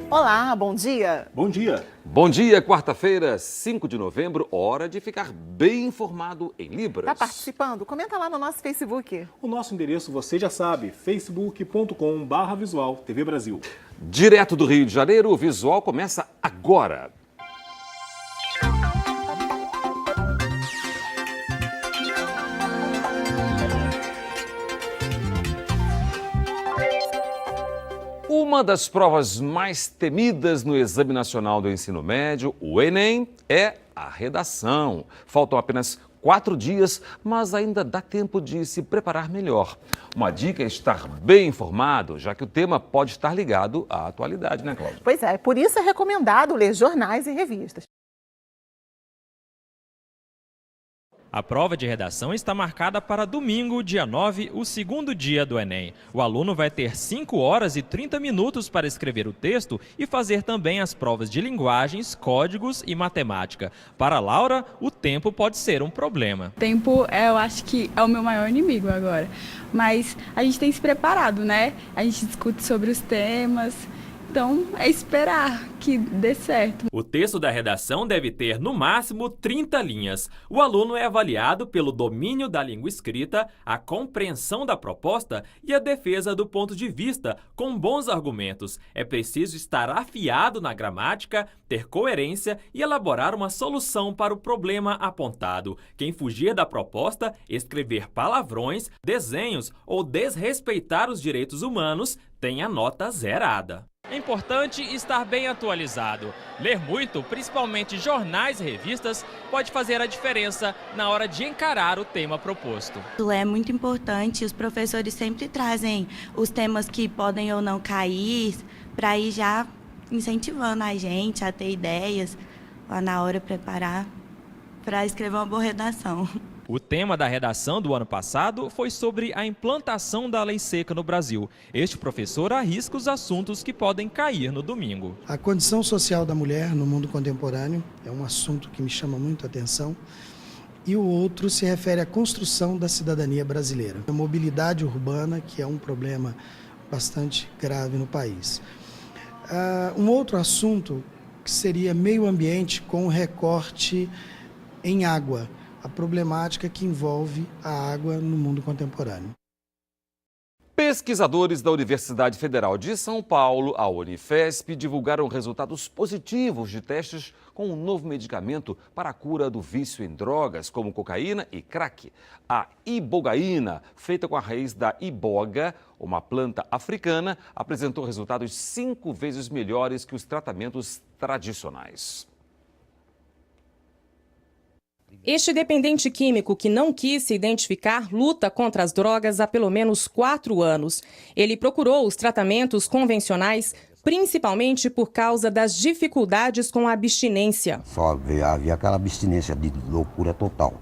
Olá, bom dia. Bom dia. Bom dia, quarta-feira, 5 de novembro, hora de ficar bem informado em Libras. Tá participando? Comenta lá no nosso Facebook. O nosso endereço você já sabe, facebook.com/visual TV Brasil. Direto do Rio de Janeiro, o Visual começa agora. Uma das provas mais temidas no Exame Nacional do Ensino Médio, o Enem, é a redação. Faltam apenas 4 dias, mas ainda dá tempo de se preparar melhor. Uma dica é estar bem informado, já que o tema pode estar ligado à atualidade, né, Cláudia? Pois é, por isso é recomendado ler jornais e revistas. A prova de redação está marcada para domingo, dia 9, o segundo dia do Enem. O aluno vai ter 5 horas e 30 minutos para escrever o texto e fazer também as provas de linguagens, códigos e matemática. Para Laura, o tempo pode ser um problema. O tempo, eu acho que é o meu maior inimigo agora. Mas a gente tem se preparado, né? A gente discute sobre os temas. Então, é esperar que dê certo. O texto da redação deve ter, no máximo, 30 linhas. O aluno é avaliado pelo domínio da língua escrita, a compreensão da proposta e a defesa do ponto de vista, com bons argumentos. É preciso estar afiado na gramática, ter coerência e elaborar uma solução para o problema apontado. Quem fugir da proposta, escrever palavrões, desenhos ou desrespeitar os direitos humanos, tem a nota zerada. É importante estar bem atualizado. Ler muito, principalmente jornais e revistas, pode fazer a diferença na hora de encarar o tema proposto. É muito importante, os professores sempre trazem os temas que podem ou não cair, para ir já incentivando a gente a ter ideias lá na hora preparar para escrever uma boa redação. O tema da redação do ano passado foi sobre a implantação da lei seca no Brasil. Este professor arrisca os assuntos que podem cair no domingo. A condição social da mulher no mundo contemporâneo é um assunto que me chama muito a atenção. E o outro se refere à construção da cidadania brasileira. A mobilidade urbana, que é um problema bastante grave no país. Um outro assunto que seria meio ambiente com recorte em água. A problemática que envolve a água no mundo contemporâneo. Pesquisadores da Universidade Federal de São Paulo, a Unifesp, divulgaram resultados positivos de testes com um novo medicamento para a cura do vício em drogas, como cocaína e crack. A ibogaína, feita com a raiz da iboga, uma planta africana, apresentou resultados 5 vezes melhores que os tratamentos tradicionais. Este dependente químico que não quis se identificar luta contra as drogas há pelo menos 4 anos. Ele procurou os tratamentos convencionais, principalmente por causa das dificuldades com a abstinência. Só havia aquela abstinência de loucura total,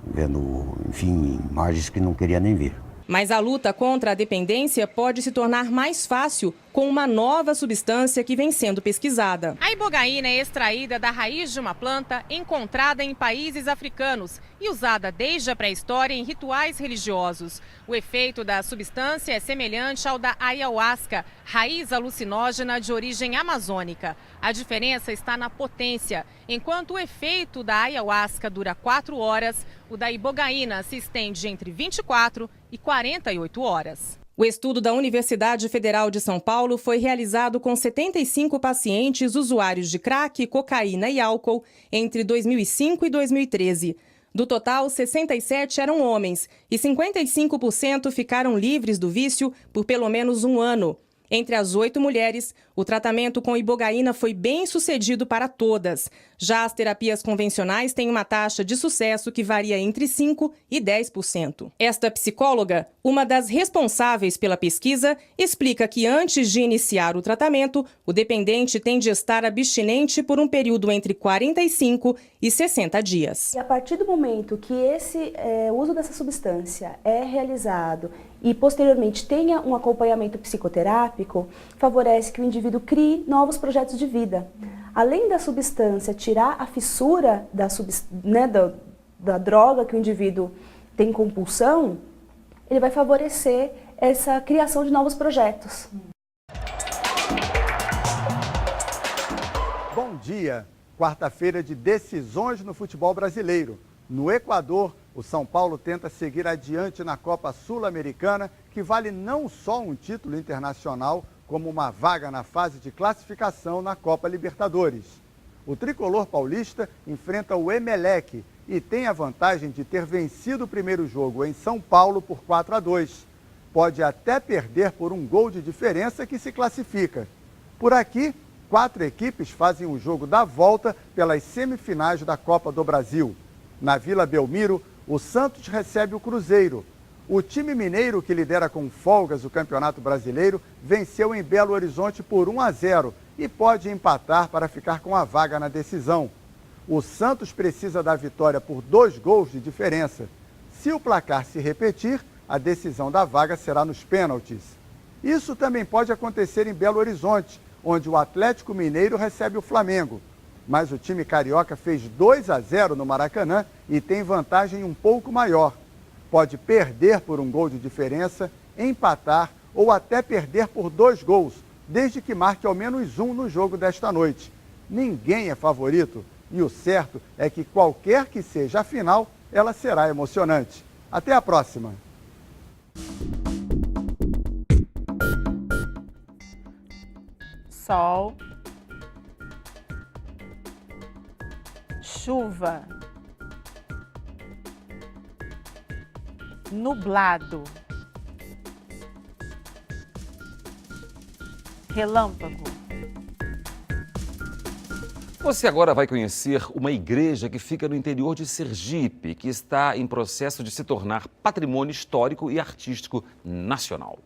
vendo, enfim, imagens que não queria nem ver. Mas a luta contra a dependência pode se tornar mais fácil com uma nova substância que vem sendo pesquisada. A ibogaína é extraída da raiz de uma planta encontrada em países africanos e usada desde a pré-história em rituais religiosos. O efeito da substância é semelhante ao da ayahuasca, raiz alucinógena de origem amazônica. A diferença está na potência. Enquanto o efeito da ayahuasca dura 4 horas, o da ibogaína se estende entre 24 e 48 horas. O estudo da Universidade Federal de São Paulo foi realizado com 75 pacientes usuários de crack, cocaína e álcool entre 2005 e 2013. Do total, 67 eram homens e 55% ficaram livres do vício por pelo menos 1 ano. Entre as 8 mulheres, o tratamento com ibogaína foi bem sucedido para todas. Já as terapias convencionais têm uma taxa de sucesso que varia entre 5% e 10%. Esta psicóloga, uma das responsáveis pela pesquisa, explica que antes de iniciar o tratamento, o dependente tem de estar abstinente por um período entre 45 e 60 dias. E a partir do momento que esse uso dessa substância é realizado e posteriormente tenha um acompanhamento psicoterápico, favorece que o indivíduo crie novos projetos de vida. Além da substância tirar a fissura da droga que o indivíduo tem compulsão, ele vai favorecer essa criação de novos projetos. Bom dia! Quarta-feira de decisões no futebol brasileiro. No Equador, o São Paulo tenta seguir adiante na Copa Sul-Americana, que vale não só um título internacional, como uma vaga na fase de classificação na Copa Libertadores. O tricolor paulista enfrenta o Emelec e tem a vantagem de ter vencido o primeiro jogo em São Paulo por 4-2. Pode até perder por um gol de diferença que se classifica. Por aqui, 4 equipes fazem o jogo da volta pelas semifinais da Copa do Brasil. Na Vila Belmiro, o Santos recebe o Cruzeiro. O time mineiro, que lidera com folgas o Campeonato Brasileiro, venceu em Belo Horizonte por 1-0 e pode empatar para ficar com a vaga na decisão. O Santos precisa da vitória por 2 gols de diferença. Se o placar se repetir, a decisão da vaga será nos pênaltis. Isso também pode acontecer em Belo Horizonte, onde o Atlético Mineiro recebe o Flamengo. Mas o time carioca fez 2-0 no Maracanã e tem vantagem um pouco maior. Pode perder por um gol de diferença, empatar ou até perder por 2 gols, desde que marque ao menos um no jogo desta noite. Ninguém é favorito e o certo é que qualquer que seja a final, ela será emocionante. Até a próxima! Sol, chuva, nublado, relâmpago. Você agora vai conhecer uma igreja que fica no interior de Sergipe, que está em processo de se tornar patrimônio histórico e artístico nacional.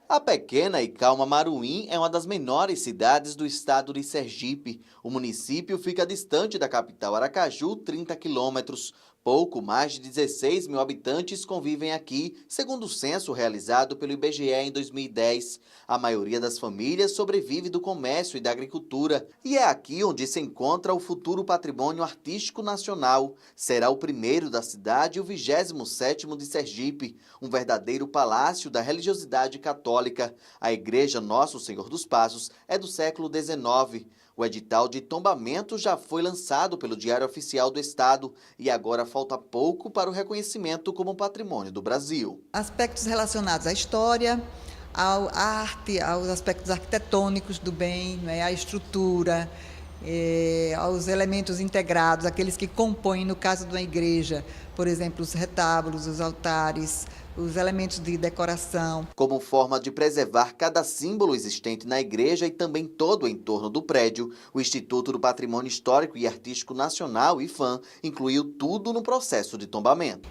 A pequena e calma Maruim é uma das menores cidades do estado de Sergipe. O município fica distante da capital Aracaju, 30 quilômetros. Pouco mais de 16 mil habitantes convivem aqui, segundo o censo realizado pelo IBGE em 2010. A maioria das famílias sobrevive do comércio e da agricultura. E é aqui onde se encontra o futuro patrimônio artístico nacional. Será o primeiro da cidade e o 27º de Sergipe, um verdadeiro palácio da religiosidade católica. A igreja Nosso Senhor dos Passos é do século XIX. O edital de tombamento já foi lançado pelo Diário Oficial do Estado e agora falta pouco para o reconhecimento como patrimônio do Brasil. Aspectos relacionados à história, à arte, aos aspectos arquitetônicos do bem, né, à estrutura, aos elementos integrados, aqueles que compõem, no caso de uma igreja, por exemplo, os retábulos, os altares, os elementos de decoração. Como forma de preservar cada símbolo existente na igreja e também todo o entorno do prédio, o Instituto do Patrimônio Histórico e Artístico Nacional, IPHAN, incluiu tudo no processo de tombamento.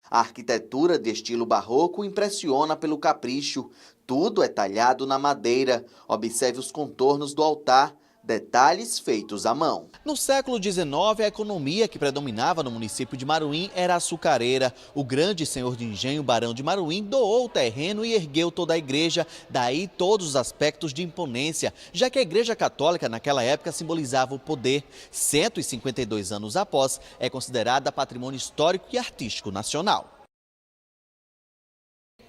A arquitetura de estilo barroco impressiona pelo capricho. Tudo é talhado na madeira. Observe os contornos do altar. Detalhes feitos à mão. No século XIX, a economia que predominava no município de Maruim era açucareira. O grande senhor de engenho, Barão de Maruim, doou o terreno e ergueu toda a igreja, daí todos os aspectos de imponência, já que a igreja católica naquela época simbolizava o poder. 152 anos após, é considerada patrimônio histórico e artístico nacional.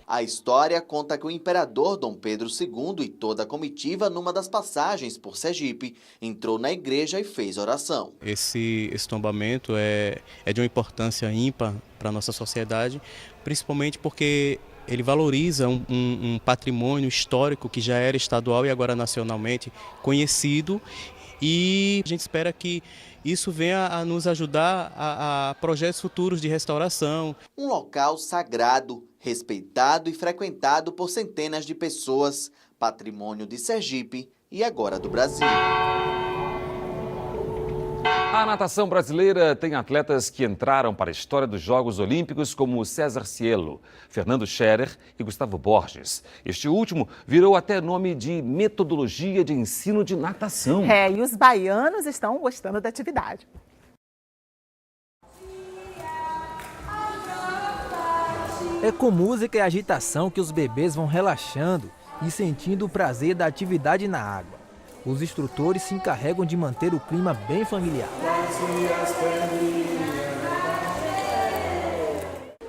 A história conta que o imperador Dom Pedro II e toda a comitiva, numa das passagens por Sergipe, entrou na igreja e fez oração. Esse tombamento é de uma importância ímpar para a nossa sociedade, principalmente porque ele valoriza um patrimônio histórico que já era estadual e agora nacionalmente conhecido, e a gente espera que isso venha a nos ajudar a projetos futuros de restauração. Um local sagrado, respeitado e frequentado por centenas de pessoas, patrimônio de Sergipe e agora do Brasil. A natação brasileira tem atletas que entraram para a história dos Jogos Olímpicos, como César Cielo, Fernando Scherer e Gustavo Borges. Este último virou até nome de metodologia de ensino de natação. E os baianos estão gostando da atividade. É com música e agitação que os bebês vão relaxando e sentindo o prazer da atividade na água. Os instrutores se encarregam de manter o clima bem familiar.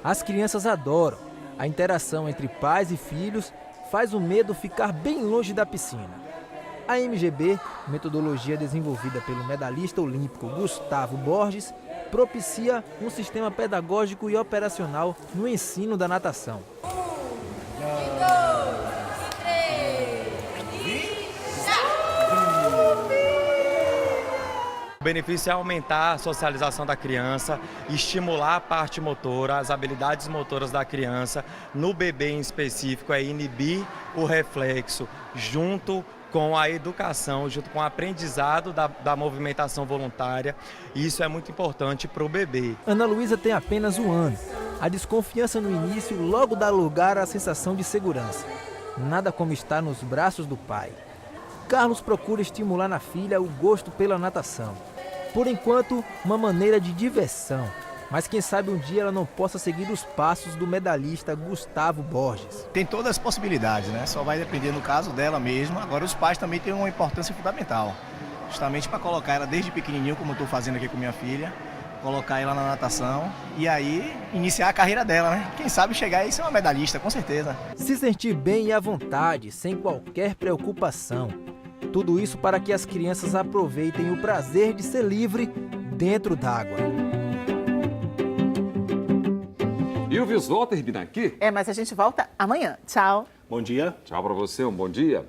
As crianças adoram. A interação entre pais e filhos faz o medo ficar bem longe da piscina. A MGB, metodologia desenvolvida pelo medalhista olímpico Gustavo Borges, propicia um sistema pedagógico e operacional no ensino da natação. O benefício é aumentar a socialização da criança, estimular a parte motora, as habilidades motoras da criança. No bebê em específico, é inibir o reflexo junto com a educação, junto com o aprendizado da movimentação voluntária. Isso é muito importante para o bebê. Ana Luísa tem apenas 1 ano. A desconfiança no início logo dá lugar à sensação de segurança. Nada como estar nos braços do pai. Carlos procura estimular na filha o gosto pela natação. Por enquanto, uma maneira de diversão. Mas quem sabe um dia ela não possa seguir os passos do medalhista Gustavo Borges. Tem todas as possibilidades, né? Só vai depender no caso dela mesma. Agora os pais também têm uma importância fundamental. Justamente para colocar ela desde pequenininho, como eu estou fazendo aqui com minha filha. Colocar ela na natação e aí iniciar a carreira dela, né? Quem sabe chegar e ser uma medalhista, com certeza. Se sentir bem e à vontade, sem qualquer preocupação. Tudo isso para que as crianças aproveitem o prazer de ser livre dentro d'água. E o visual termina aqui? Mas a gente volta amanhã. Tchau. Bom dia. Tchau para você, um bom dia.